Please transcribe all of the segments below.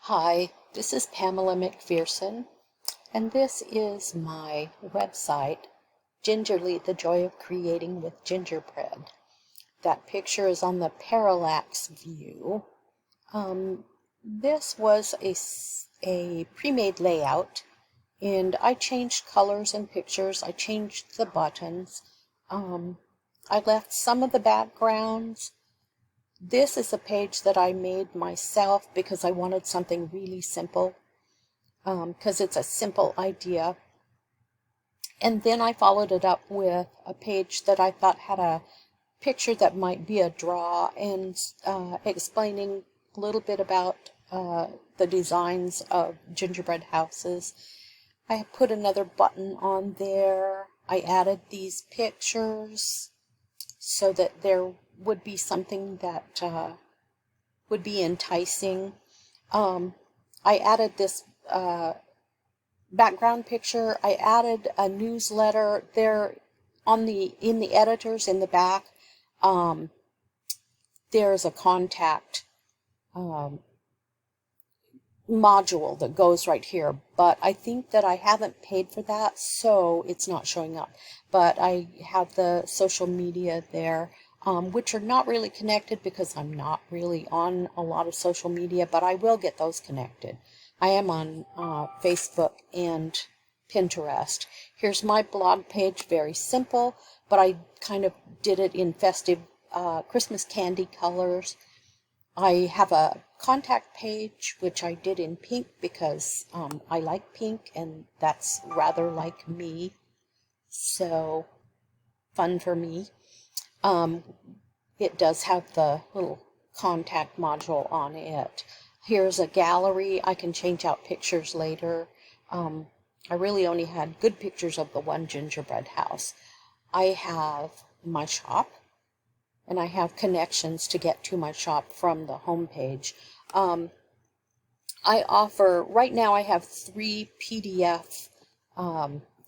Hi, this is Pamela McPherson, and this is my website, Gingerly, the Joy of Creating with Gingerbread. That picture is on the parallax view. This was a pre-made layout, and I changed colors and pictures. I changed the buttons. I left some of the backgrounds. This is a page that I made myself because I wanted something really simple, because it's a simple idea. And then I followed it up with a page that I thought had a picture that might be a draw and explaining a little bit about the designs of gingerbread houses. I put another button on there. I added these pictures so that there would be something that would be enticing. I added this background picture. I added a newsletter there in the editors in the back. There's a contact module that goes right here, but I think that I haven't paid for that, so it's not showing up. But I have the social media there, which are not really connected because I'm not really on a lot of social media, but I will get those connected. I am on Facebook and Pinterest. Here's my blog page, very simple, but I kind of did it in festive Christmas candy colors. I have a contact page, which I did in pink because I like pink, and that's rather like me, so fun for me. It does have the little contact module on it. Here's a gallery. I can change out pictures later. I really only had good pictures of the one gingerbread house. I have my shop, and I have connections to get to my shop from the home page. I offer, right now I have 3 PDF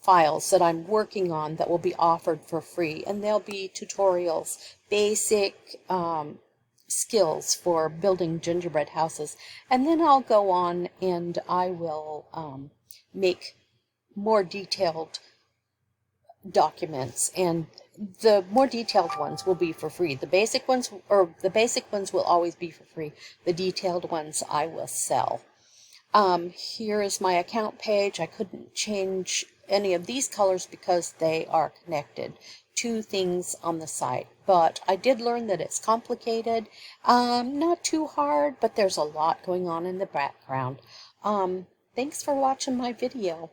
files that I'm working on that will be offered for free, and they'll be tutorials, basic skills for building gingerbread houses. And then I'll go on and I will make more detailed documents, and the more detailed ones will be for free. The basic ones will always be for free. The detailed ones I will sell. Here is my account page. I couldn't change any of these colors because they are connected to things on the site, but I did learn that it's complicated. Not too hard, but there's a lot going on in the background. Thanks for watching my video.